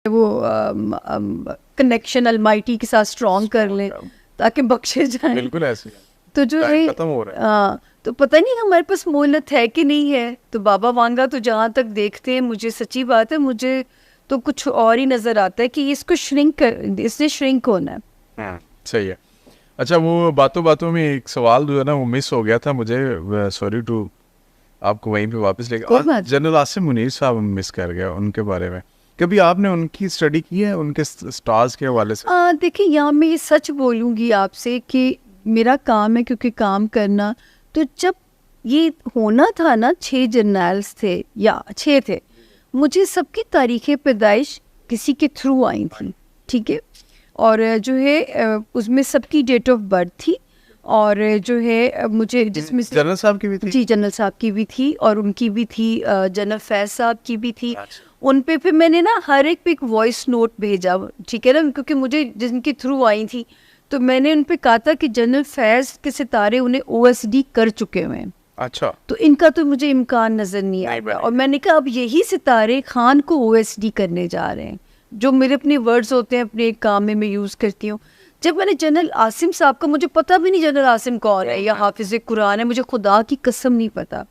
وہ connection almighty کے ساتھ اسٹرانگ کر لیں تاکہ بخشے جائیں. بالکل ایسے تو جو ہے تو پتہ نہیں ہمارے پاس مہلت ہے کہ نہیں ہے. تو بابا وانگا تو جہاں تک دیکھتے ہیں, مجھے سچی بات ہے, مجھے تو کچھ اور ہی نظر آتا ہے کہ اس کو اس نے شرنک ہونا ہے. صحیح ہے. اچھا, وہ باتوں باتوں میں ایک سوال جو ہے نا وہ مس ہو گیا تھا مجھے, سوری ٹو آپ کو وہیں پہ واپس لے گیا. جنرل عاصم منیر صاحب مس کر گیا, ان کے بارے میں کبھی آپ نے ان کی اسٹڈی کی ہے, ان کے اسٹارز کے حوالے سے؟ دیکھیں, یہاں میں یہ سچ بولوں گی آپ سے کہ میرا کام ہے کیونکہ کام کرنا. تو جب یہ ہونا تھا نا 6 جرنیلز تھے یا 6 تھے, مجھے سب کی تاریخ پیدائش کسی کے تھرو آئی تھیں, ٹھیک ہے, اور جو ہے اس میں سب کی ڈیٹ آف برتھ تھی, اور جو ہے مجھے جس میں جنرل صاحب کی بھی تھی. جی جنرل صاحب کی بھی تھی, اور ان کی بھی تھی, جنرل فیض صاحب کی بھی تھی. ان پہ پھر میں نے نا ہر ایک پہ ایک وائس نوٹ بھیجا, ٹھیک ہے نا, کیونکہ مجھے جن کے تھرو آئی تھی تو میں نے ان پہ کہا تھا کہ جنرل فیض کے ستارے انہیں OSD کر چکے ہوئے ہیں. اچھا, تو ان کا تو مجھے امکان نظر نہیں آیا, اور میں نے کہا اب یہی ستارے خان کو OSD کرنے جا رہے ہیں, جو میرے اپنے ورڈز ہوتے ہیں اپنے ایک کام میں یوز کرتی ہوں. جب میں نے جنرل عاصم صاحب کا, مجھے پتہ بھی نہیں جنرل عاصم کون ہے یا حافظ قرآن ہے, مجھے خدا کی قسم نہیں پتا.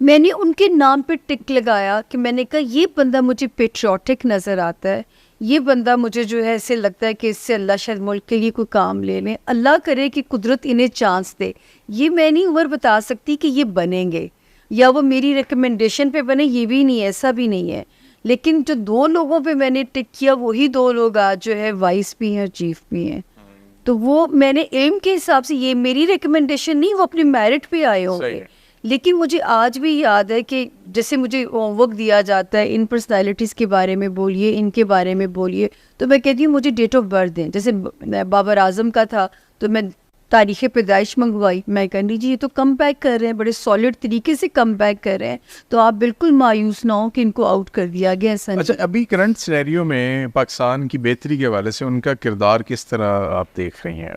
میں نے ان کے نام پہ ٹک لگایا کہ میں نے کہا یہ بندہ مجھے پیٹریوٹک نظر آتا ہے, یہ بندہ مجھے جو ہے ایسے لگتا ہے کہ اس سے اللہ شاید ملک کے لیے کوئی کام لے لیں, اللہ کرے کہ قدرت انہیں چانس دے. یہ میں نہیں عمر بتا سکتی کہ یہ بنیں گے یا وہ میری ریکمنڈیشن پہ بنے, یہ بھی نہیں, ایسا بھی نہیں ہے. لیکن جو 2 لوگوں پہ میں نے ٹک کیا وہی 2 لوگ آج جو ہے وائس بھی ہیں, چیف بھی ہیں. تو وہ میں نے علم کے حساب سے, یہ میری ریکمنڈیشن نہیں, وہ اپنے میرٹ پہ آئے ہوں گے. لیکن مجھے آج بھی یاد ہے کہ جیسے مجھے ہوم ورک دیا جاتا ہے, ان پرسنالٹیز کے بارے میں بولیے, ان کے بارے میں بولیے, تو میں کہتی ہوں مجھے ڈیٹ آف برتھ دیں. جیسے بابر اعظم کا تھا تو میں تاریخ پیدائش منگوائی, میں کہا جی یہ تو کم بیک کر رہے ہیں, بڑے سالڈ طریقے سے کم بیک کر رہے ہیں, تو آپ بالکل مایوس نہ ہو کہ ان کو آؤٹ کر دیا گیا. اچھا, ابھی کرنٹ سینیریو میں پاکستان کی بہتری کے حوالے سے ان کا کردار کس طرح آپ دیکھ رہی ہیں؟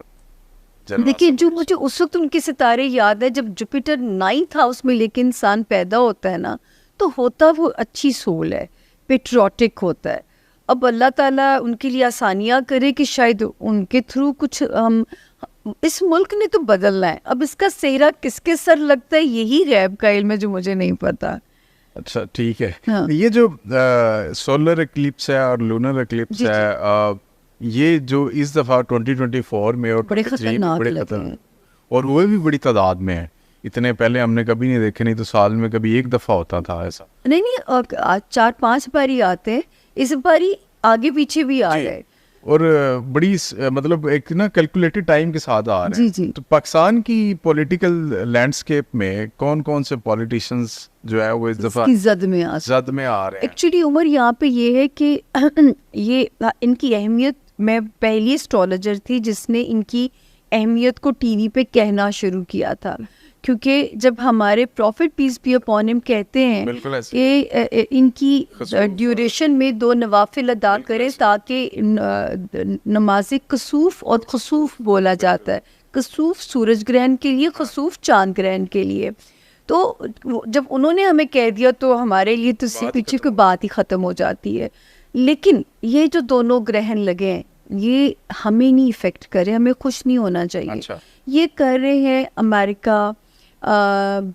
دیکھیے, جو مجھے اس وقت ان کے ستارے یاد ہے جب جوپیٹر 9th ہاؤس میں لے کے انسان پیدا ہوتا ہے نا, تو ہوتا وہ اچھی سول ہے, پیٹریوٹک ہوتا ہے. اب اللہ تعالیٰ ان کے لیے آسانیاں کرے کہ شاید ان کے تھرو کچھ ہم, اس ملک نے تو بدلنا ہے. اب اس کا سہرا کس کے سر لگتا ہے یہی غیب کا علم ہے جو مجھے نہیں پتا. اچھا ٹھیک ہے. یہ جو سولر ایکلپس ہے اور لونر ایکلپس ہے, یہ جو اس دفعہ 2024 میں اور بڑے خطرناک اور وہ بھی بڑی تعداد میں ہے, اتنے پہلے ہم نے کبھی نہیں دیکھے, نہیں تو سال میں کبھی 1 دفعہ ہوتا تھا ایسا. نہیں 4-5 باری آتے ہیں, اس باری آگے پیچھے بھی آ رہے, اور بڑی مطلب ایک نا کیلکولیٹڈ ٹائم کے ساتھ آ رہے ہیں. تو پاکستان کی پولیٹیکل لینڈسکیپ میں کون کون سے پولیٹیشینز جو ہے وہ اس دفعہ زد میں آ رہے ہیں؟ ایکچولی عمر یہاں پہ یہ ہے کہ یہ ان کی اہمیت, میں پہلی اسٹرالوجر تھی جس نے ان کی اہمیت کو ٹی وی پہ کہنا شروع کیا تھا, کیونکہ جب ہمارے profit piece be upon him کہتے ہیں کہ ان کی ڈیوریشن میں 2 نوافل ادا کریں تاکہ نماز کسوف اور خسوف بولا جاتا ہے, کسوف سورج گرہن کے لیے, خسوف چاند گرہن کے لیے. تو جب انہوں نے ہمیں کہہ دیا تو ہمارے لیے تو اس سے پیچھے کوئی بات ہی ختم ہو جاتی ہے. لیکن یہ جو دونوں گرہن لگے ہیں یہ ہمیں نہیں افیکٹ کرے, ہمیں خوش نہیں ہونا چاہیے. یہ کر رہے ہیں امریکہ,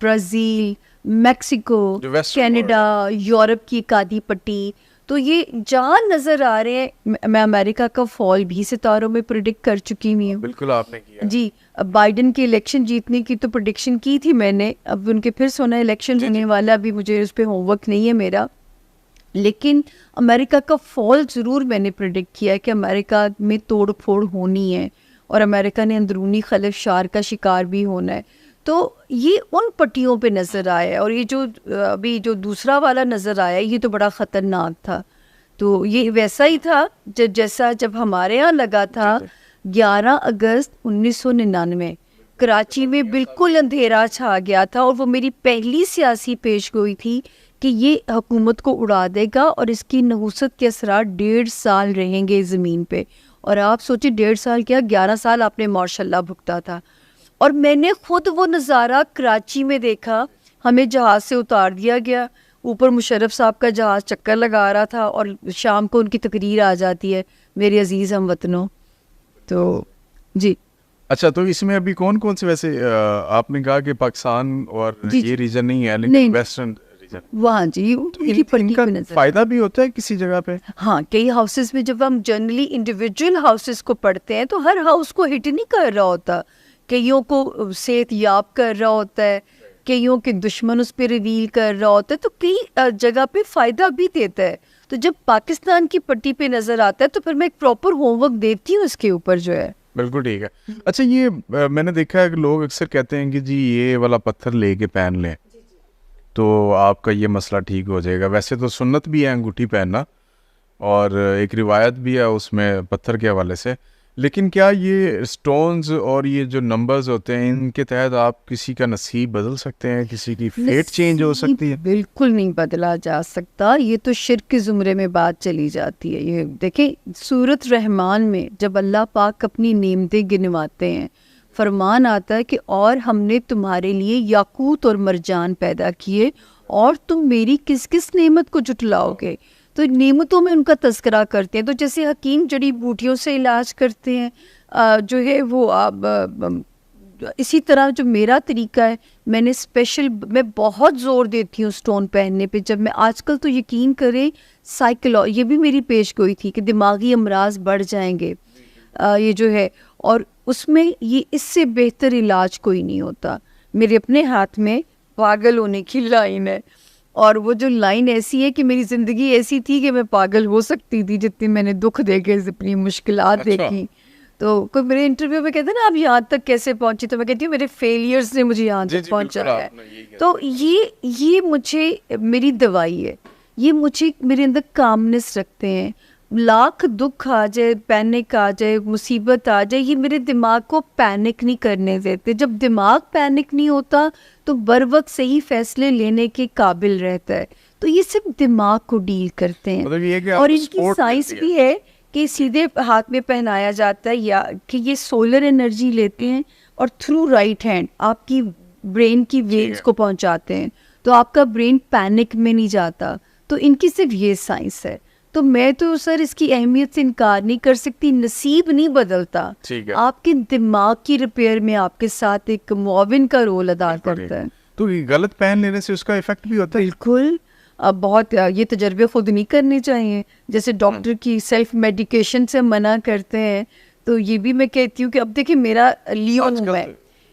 برازیل, میکسیکو, کینیڈا, یورپ کی کادی پٹی. تو یہ جہاں نظر آ رہے ہیں, میں امریکہ کا فال بھی ستاروں میں پریڈکٹ کر چکی ہوئی ہوں. بالکل آپ نے کیا جی, بائیڈن کی الیکشن جیتنے کی تو پریڈکشن کی تھی میں نے, اب ان کے پھر سونا الیکشن ہونے والا, ابھی مجھے اس پہ ہوم ورک نہیں ہے میرا, لیکن امریکہ کا فال ضرور میں نے پریڈکٹ کیا ہے کہ امریکہ میں توڑ پھوڑ ہونی ہے اور امریکہ نے اندرونی خلف شار کا شکار بھی ہونا ہے. تو یہ ان پٹیوں پہ نظر آیا ہے, اور یہ جو ابھی جو دوسرا والا نظر آیا یہ تو بڑا خطرناک تھا. تو یہ ویسا ہی تھا جیسا جب ہمارے یہاں لگا تھا 11 اگست 1999 کراچی میں بالکل اندھیرا چھا گیا تھا, اور وہ میری پہلی سیاسی پیش گوئی تھی کہ یہ حکومت کو اڑا دے گا اور اس کی نحوست کے اثرات 1.5 سال رہیں گے زمین پہ. اور آپ سوچیں 1.5 سال کیا, 11 سال آپ نے ماشاء اللہ بھگتا تھا. اور میں نے خود وہ نظارہ کراچی میں دیکھا, ہمیں جہاز سے اتار دیا گیا, اوپر مشرف صاحب کا جہاز چکر لگا رہا تھا اور شام کو ان کی تقریر آ جاتی ہے میرے عزیز ہم وطنوں. تو جی اچھا, تو اس میں ابھی کون کون سے ویسے آپ نے کہا کہ پاکستان اور یہ ریجن نہیں ہے لیکن ویسٹرن ریجن وہاں جی ان کا فائدہ بھی ہوتا ہے کسی جگہ پہ؟ ہاں, کئی ہاؤسز میں جب ہم جنرلی انڈیویجول ہاؤسز کو پڑھتے ہیں تو ہر ہاؤس کو ہٹ نہیں کر رہا ہوتا, کئیوں کو صحت یاب کر رہا ہوتا ہے, کئیوں کے دشمن اس پہ ریویل کر رہا ہوتا ہے, تو کئی جگہ پہ فائدہ بھی دیتا ہے. تو جب پاکستان کی پٹی پہ نظر آتا ہے تو پھر میں ایک پراپر ہوم ورک دیتی ہوں اس کے اوپر جو ہے. بالکل ٹھیک ہے. اچھا, یہ میں نے دیکھا ہے کہ لوگ اکثر کہتے ہیں کہ جی یہ والا پتھر لے کے پہن لیں تو آپ کا یہ مسئلہ ٹھیک ہو جائے گا. ویسے تو سنت بھی ہے انگوٹھی پہننا اور ایک روایت بھی ہے اس میں پتھر کے حوالے سے, لیکن کیا یہ سٹونز اور یہ جو نمبرز ہوتے ہیں ان کے تحت آپ کسی کا نصیب بدل سکتے ہیں, کسی کی فیٹ چینج ہو سکتی ہے؟ بالکل نہیں بدلا جا سکتا, یہ تو شرک کے زمرے میں بات چلی جاتی ہے. یہ دیکھیں سورۃ رحمان میں جب اللہ پاک اپنی نعمتیں گنواتے ہیں, فرمان آتا ہے کہ اور ہم نے تمہارے لیے یاقوت اور مرجان پیدا کیے اور تم میری کس کس نعمت کو جھٹلاؤ گے. تو نعمتوں میں ان کا تذکرہ کرتے ہیں. تو جیسے حکیم جڑی بوٹیوں سے علاج کرتے ہیں جو ہے وہ اسی طرح جو میرا طریقہ ہے, میں بہت زور دیتی ہوں سٹون پہننے پہ. جب میں آج کل تو یقین کریں یہ بھی میری پیش گوئی تھی کہ دماغی امراض بڑھ جائیں گے یہ جو ہے, اور اس میں یہ اس سے بہتر علاج کوئی نہیں ہوتا. میرے اپنے ہاتھ میں پاگل ہونے کی لائن ہے, اور وہ جو لائن ایسی ہے کہ میری زندگی ایسی تھی کہ میں پاگل ہو سکتی تھی جتنی میں نے دکھ دیکھے, اپنی مشکلات دیکھی. تو کوئی میرے انٹرویو میں کہتے ہیں نا آپ یہاں تک کیسے پہنچی, تو میں کہتی ہوں میرے فیلیئرز نے مجھے یہاں تک پہنچایا ہے. تو یہ مجھے میری دوائی ہے, یہ مجھے میرے اندر کامنس رکھتے ہیں. لاکھ دکھ آ جائے, پینک آ جائے, مصیبت آ جائے, یہ میرے دماغ کو پینک نہیں کرنے دیتے. جب دماغ پینک نہیں ہوتا تو بر وقت صحیح فیصلے لینے کے قابل رہتا ہے. تو یہ صرف دماغ کو ڈیل کرتے ہیں. اور ان کی سائنس بھی ہے کہ سیدھے ہاتھ میں پہنایا جاتا ہے, یا کہ یہ سولر انرجی لیتے ہیں اور تھرو رائٹ ہینڈ آپ کی برین کی ویوز کو پہنچاتے ہیں, تو آپ کا برین پینک میں نہیں جاتا. تو ان کی صرف یہ سائنس ہے. تو میں تو سر اس کی اہمیت سے انکار نہیں کر سکتی. نصیب نہیں بدلتا, آپ کے دماغ کی ریپیئر میں آپ کے ساتھ ایک معاون کا رول ادا کرتا ہے. تو غلط پہن لینے سے اس کا ایفیکٹ بھی ہوتا ہے؟ بالکل. اب بہت یہ تجربے خود نہیں کرنے چاہیے. جیسے ڈاکٹر کی سیلف میڈیکیشن سے منع کرتے ہیں, تو یہ بھی میں کہتی ہوں کہ اب دیکھیں میرا لیو ہوں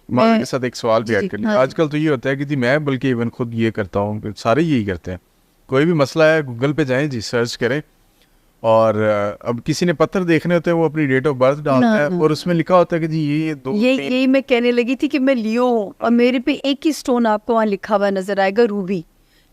میں کے ساتھ ایک سوال بھی ایڈ کر لیا. آج کل تو یہ ہوتا ہے کہ جی میں بلکہ ایون خود یہ کرتا ہوں, سارے یہی کرتے ہیں, کوئی بھی مسئلہ ہے گوگل پہ جائیں جی سرچ کریں, اور اب کسی نے پتھر دیکھنے ہوتے ہیں وہ اپنی ڈیٹ آف برتھ ڈالتا ہے اور اس میں لکھا ہوتا ہے کہ جی یہی میں کہنے لگی تھی کہ میں لیو ہوں, اور میرے پہ ایک ہی سٹون آپ کو وہاں لکھا ہوا نظر آئے گا, روبی.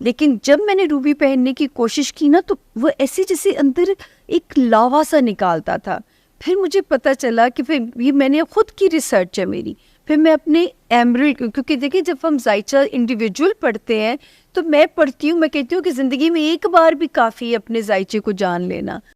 لیکن جب میں نے روبی پہننے کی کوشش کی نا تو وہ ایسے جیسے اندر ایک لاوا سا نکالتا تھا. پھر مجھے پتا چلا کہ پھر یہ میں نے خود کی ریسرچ ہے میری, پھر میں اپنے ایمرلڈ, کیونکہ دیکھیں جب ہم ذائچہ انڈیویجول پڑھتے ہیں تو میں پڑھتی ہوں, میں کہتی ہوں کہ زندگی میں ایک بار بھی کافی ہے اپنے ذائچے کو جان لینا.